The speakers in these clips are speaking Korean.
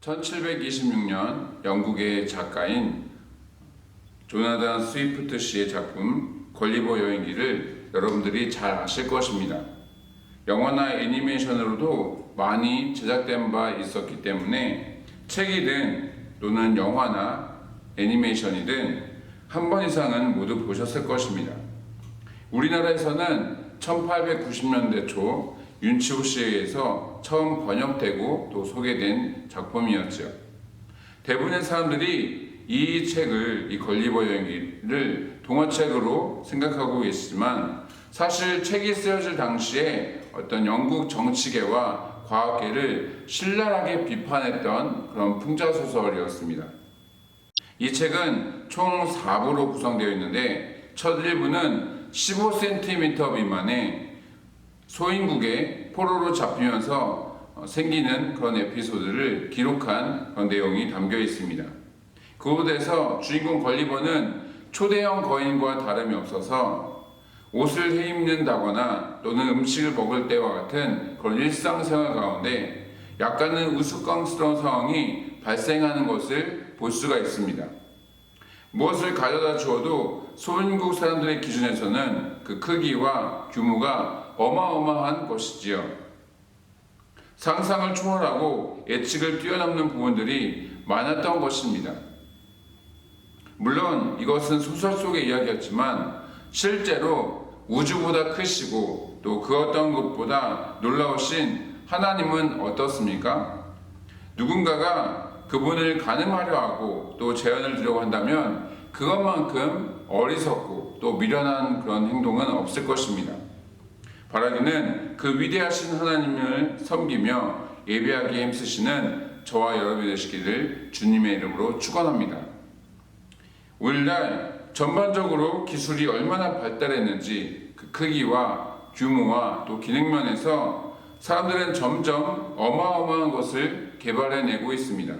1726년 영국의 작가인 조나단 스위프트 씨의 작품 걸리버 여행기를 여러분들이 잘 아실 것입니다. 영화나 애니메이션으로도 많이 제작된 바 있었기 때문에 책이든 또는 영화나 애니메이션이든 한 번 이상은 모두 보셨을 것입니다. 우리나라에서는 1890년대 초 윤치호 씨에 의해서 처음 번역되고 또 소개된 작품이었죠. 대부분의 사람들이 이 책을, 이 걸리버 여행기를 동화책으로 생각하고 계시지만 사실 책이 쓰여질 당시에 어떤 영국 정치계와 과학계를 신랄하게 비판했던 그런 풍자소설이었습니다. 이 책은 총 4부로 구성되어 있는데 첫 1부는 15cm 미만의 소인국의 포로로 잡히면서 생기는 그런 에피소드를 기록한 그런 내용이 담겨 있습니다. 그곳에서 주인공 걸리버는 초대형 거인과 다름이 없어서 옷을 헤입는다거나 또는 음식을 먹을 때와 같은 그런 일상생활 가운데 약간은 우스꽝스러운 상황이 발생하는 것을 볼 수가 있습니다. 무엇을 가져다 주어도 소인국 사람들의 기준에서는 그 크기와 규모가 어마어마한 것이지요. 상상을 초월하고 예측을 뛰어넘는 부분들이 많았던 것입니다. 물론 이것은 소설 속의 이야기였지만 실제로 우주보다 크시고 또 그 어떤 것보다 놀라우신 하나님은 어떻습니까? 누군가가 그분을 가늠하려 하고 또 제안을 드리려고 한다면 그것만큼 어리석고 또 미련한 그런 행동은 없을 것입니다. 바라기는 그 위대하신 하나님을 섬기며 예배하기에 힘쓰시는 저와 여러분이 되시기를 주님의 이름으로 축원합니다. 오늘날 전반적으로 기술이 얼마나 발달했는지 그 크기와 규모와 또 기능면에서 사람들은 점점 어마어마한 것을 개발해내고 있습니다.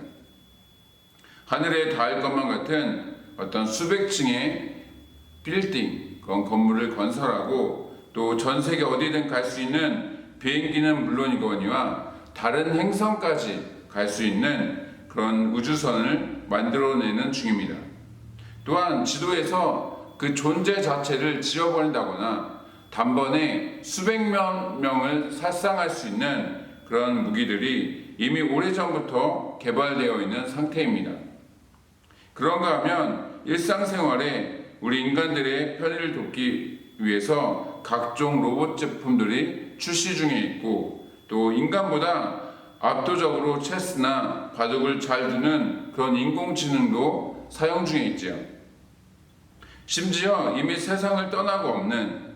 하늘에 닿을 것만 같은 어떤 수백 층의 빌딩, 그런 건물을 건설하고 또 전 세계 어디든 갈 수 있는 비행기는 물론이거니와 다른 행성까지 갈 수 있는 그런 우주선을 만들어내는 중입니다. 또한 지도에서 그 존재 자체를 지워버린다거나 단번에 수백 명을 살상할 수 있는 그런 무기들이 이미 오래전부터 개발되어 있는 상태입니다. 그런가 하면 일상생활에 우리 인간들의 편의를 돕기 위해서 각종 로봇 제품들이 출시 중에 있고 또 인간보다 압도적으로 체스나 바둑을 잘 두는 그런 인공지능도 사용 중에 있지요. 심지어 이미 세상을 떠나고 없는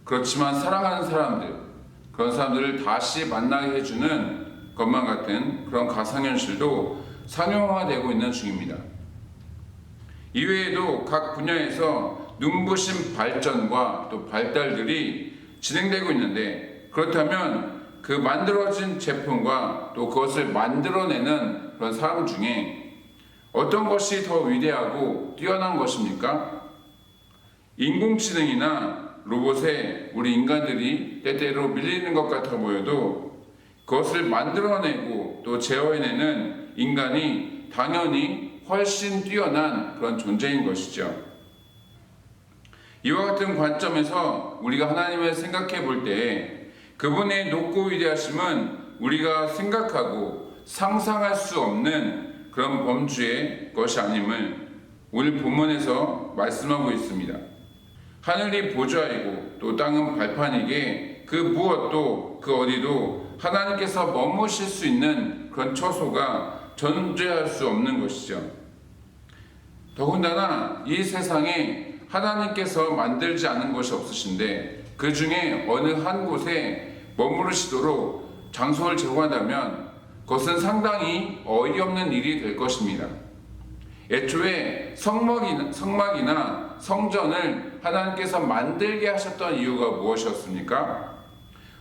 그렇지만 사랑하는 사람들, 그런 사람들을 다시 만나게 해주는 것만 같은 그런 가상현실도 상용화되고 있는 중입니다. 이외에도 각 분야에서 눈부신 발전과 또 발달들이 진행되고 있는데 그렇다면 그 만들어진 제품과 또 그것을 만들어내는 그런 사람 중에 어떤 것이 더 위대하고 뛰어난 것입니까? 인공지능이나 로봇에 우리 인간들이 때때로 밀리는 것 같아 보여도 그것을 만들어내고 또 제어해내는 인간이 당연히 훨씬 뛰어난 그런 존재인 것이죠. 이와 같은 관점에서 우리가 하나님을 생각해 볼 때 그분의 높고 위대하심은 우리가 생각하고 상상할 수 없는 그런 범주의 것이 아님을 오늘 본문에서 말씀하고 있습니다. 하늘이 보좌이고 또 땅은 발판이기에 그 무엇도 그 어디도 하나님께서 머무실 수 있는 그런 처소가 존재할 수 없는 것이죠. 더군다나 이 세상에 하나님께서 만들지 않은 것이 없으신데 그 중에 어느 한 곳에 머무르시도록 장소를 제공한다면 그것은 상당히 어이없는 일이 될 것입니다. 애초에 성막이나 성전을 하나님께서 만들게 하셨던 이유가 무엇이었습니까?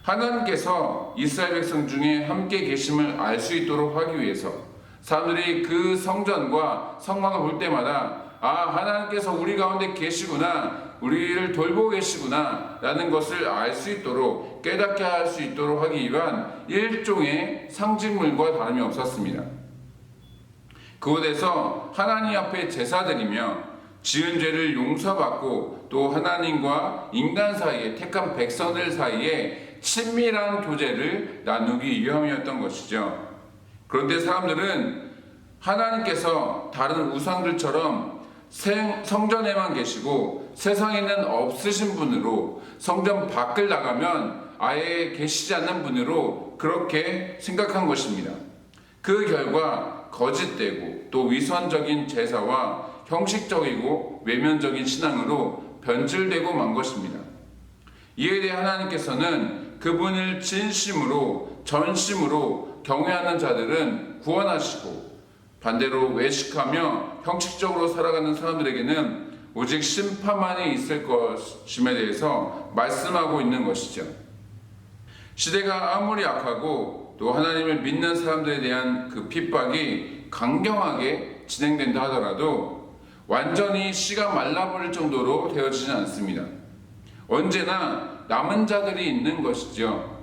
하나님께서 이스라엘 백성 중에 함께 계심을 알 수 있도록 하기 위해서 사람들이 그 성전과 성막을 볼 때마다 하나님께서 우리 가운데 계시구나, 우리를 돌보고 계시구나 라는 것을 알 수 있도록 깨닫게 할 수 있도록 하기 위한 일종의 상징물과 다름이 없었습니다. 그곳에서 하나님 앞에 제사드리며 지은 죄를 용서받고 또 하나님과 인간 사이에 택한 백성들 사이에 친밀한 교제를 나누기 위함이었던 것이죠. 그런데 사람들은 하나님께서 다른 우상들처럼 성전에만 계시고 세상에는 없으신 분으로 성전 밖을 나가면 아예 계시지 않는 분으로 그렇게 생각한 것입니다. 그 결과 거짓되고 또 위선적인 제사와 형식적이고 외면적인 신앙으로 변질되고 만 것입니다. 이에 대해 하나님께서는 그분을 진심으로 전심으로 경외하는 자들은 구원하시고 반대로 외식하며 형식적으로 살아가는 사람들에게는 오직 심판만이 있을 것임에 대해서 말씀하고 있는 것이죠. 시대가 아무리 악하고 또 하나님을 믿는 사람들에 대한 그 핍박이 강경하게 진행된다 하더라도 완전히 씨가 말라버릴 정도로 되어지진 않습니다. 언제나 남은 자들이 있는 것이죠.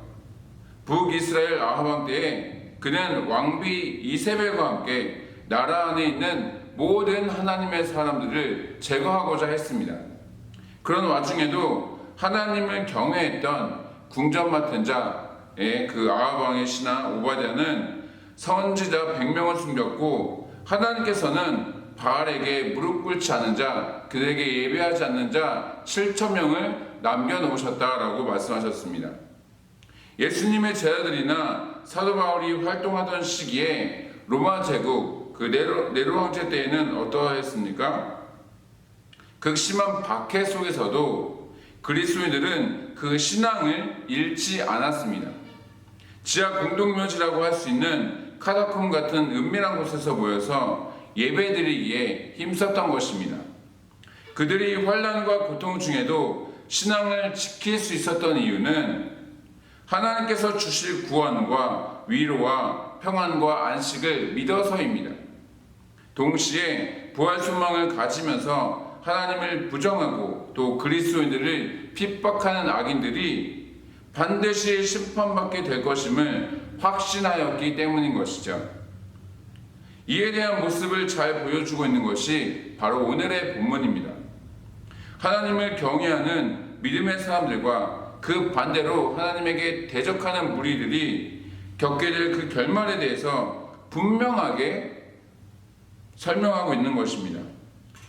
북이스라엘 아합 왕 때에 그는 왕비 이세벨과 함께 나라 안에 있는 모든 하나님의 사람들을 제거하고자 했습니다. 그런 와중에도 하나님을 경외했던 궁전 맡은 자의 그 아합 왕의 신하 오바댜는 선지자 100명을 숨겼고 하나님께서는 바알에게 무릎 꿇지 않은 자, 그들에게 예배하지 않는 자 7,000명을 남겨놓으셨다라고 말씀하셨습니다. 예수님의 제자들이나 사도 바울이 활동하던 시기에 로마 제국 그 네로 황제 때에는 어떠했습니까? 극심한 박해 속에서도 그리스도인들은 그 신앙을 잃지 않았습니다. 지하 공동묘지라고 할 수 있는 카타콤 같은 은밀한 곳에서 모여서 예배드리기에 힘썼던 것입니다. 그들이 환난과 고통 중에도 신앙을 지킬 수 있었던 이유는 하나님께서 주실 구원과 위로와 평안과 안식을 믿어서입니다. 동시에 부활 소망을 가지면서 하나님을 부정하고 또 그리스도인들을 핍박하는 악인들이 반드시 심판받게 될 것임을 확신하였기 때문인 것이죠. 이에 대한 모습을 잘 보여주고 있는 것이 바로 오늘의 본문입니다. 하나님을 경외하는 믿음의 사람들과 그 반대로 하나님에게 대적하는 무리들이 겪게 될 그 결말에 대해서 분명하게 설명하고 있는 것입니다.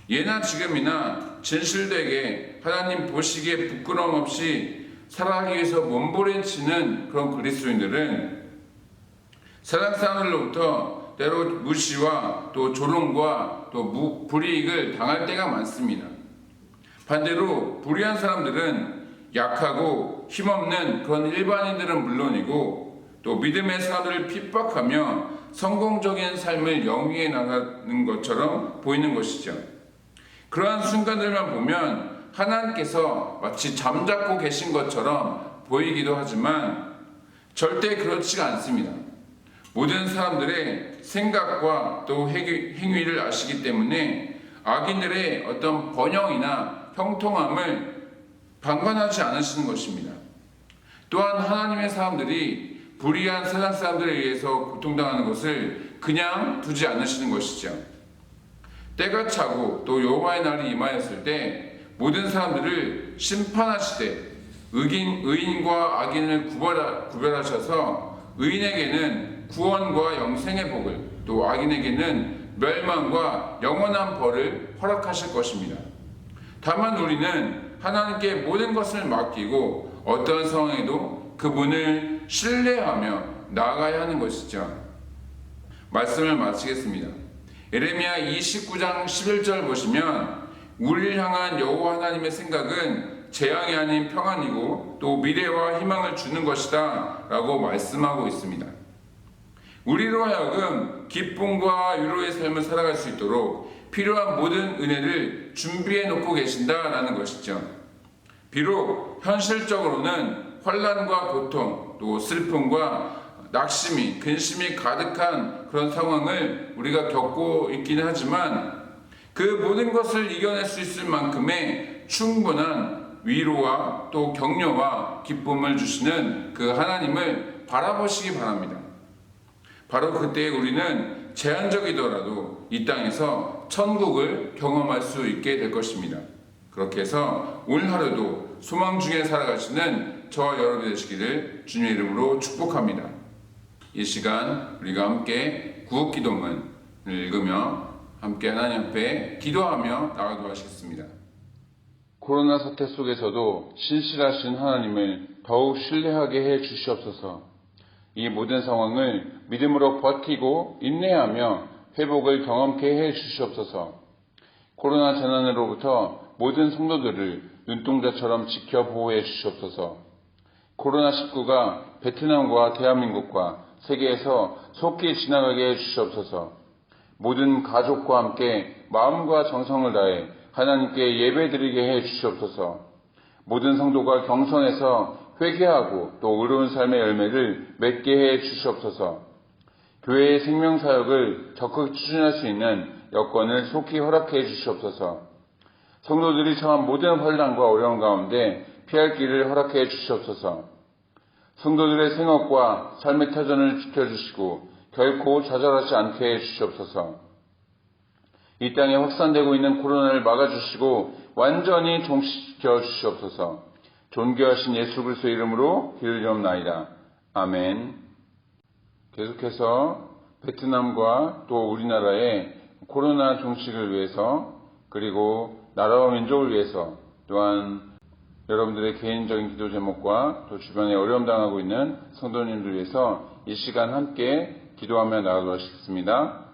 예나 지금이나 진실되게 하나님 보시기에 부끄러움 없이 살아가기 위해서 몸부림치는 그런 그리스도인들은 세상 사람들로부터 때로 무시와 또 조롱과 또 불이익을 당할 때가 많습니다. 반대로 불의한 사람들은 약하고 힘없는 그런 일반인들은 물론이고 또 믿음의 사람들을 핍박하며 성공적인 삶을 영위해 나가는 것처럼 보이는 것이죠. 그러한 순간들만 보면 하나님께서 마치 잠자코 계신 것처럼 보이기도 하지만 절대 그렇지가 않습니다. 모든 사람들의 생각과 또 행위를 아시기 때문에 악인들의 어떤 번영이나 형통함을 방관하지 않으시는 것입니다. 또한 하나님의 사람들이 불의한 세상 사람들에 의해서 고통당하는 것을 그냥 두지 않으시는 것이죠. 때가 차고 또 여호와의 날이 임하였을 때 모든 사람들을 심판하시되 의인과 악인을 구별하셔서 의인에게는 구원과 영생의 복을 또 악인에게는 멸망과 영원한 벌을 허락하실 것입니다. 다만 우리는 하나님께 모든 것을 맡기고 어떠한 상황에도 그분을 신뢰하며 나아가야 하는 것이죠. 말씀을 마치겠습니다. 예레미야 29장 11절 보시면 우리를 향한 여호와 하나님의 생각은 재앙이 아닌 평안이고 또 미래와 희망을 주는 것이다 라고 말씀하고 있습니다. 우리로 하여금 기쁨과 위로의 삶을 살아갈 수 있도록 필요한 모든 은혜를 준비해 놓고 계신다라는 것이죠. 비록 현실적으로는 환난과 고통, 또 슬픔과 낙심이, 근심이 가득한 그런 상황을 우리가 겪고 있긴 하지만 그 모든 것을 이겨낼 수 있을 만큼의 충분한 위로와 또 격려와 기쁨을 주시는 그 하나님을 바라보시기 바랍니다. 바로 그때 우리는 제한적이더라도 이 땅에서 천국을 경험할 수 있게 될 것입니다. 그렇게 해서 오늘 하루도 소망 중에 살아가시는 저와 여러분이 되시기를 주님의 이름으로 축복합니다. 이 시간 우리가 함께 구속기도문을 읽으며 함께 하나님 앞에 기도하며 나가도록 하시겠습니다. 코로나 사태 속에서도 신실하신 하나님을 더욱 신뢰하게 해 주시옵소서. 이 모든 상황을 믿음으로 버티고 인내하며 회복을 경험케 해 주시옵소서. 코로나 재난으로부터 모든 성도들을 눈동자처럼 지켜 보호해 주시옵소서. 코로나19가 베트남과 대한민국과 세계에서 속히 지나가게 해 주시옵소서. 모든 가족과 함께 마음과 정성을 다해 하나님께 예배드리게 해 주시옵소서. 모든 성도가 경선에서 회개하고 또 의로운 삶의 열매를 맺게 해 주시옵소서. 교회의 생명사역을 적극 추진할 수 있는 여건을 속히 허락해 주시옵소서. 성도들이 처한 모든 환난과 어려움 가운데 피할 길을 허락해 주시옵소서. 성도들의 생업과 삶의 터전을 지켜주시고 결코 좌절하지 않게 해 주시옵소서. 이 땅에 확산되고 있는 코로나를 막아주시고 완전히 종식시켜 주시옵소서. 존귀하신 예수 그리스도의 이름으로 기도드리옵나이다. 아멘. 계속해서 베트남과 또 우리나라의 코로나 종식을 위해서 그리고 나라와 민족을 위해서 또한 여러분들의 개인적인 기도 제목과 또 주변에 어려움 당하고 있는 성도님들 위해서 이 시간 함께 기도하며 나가도록 하겠습니다.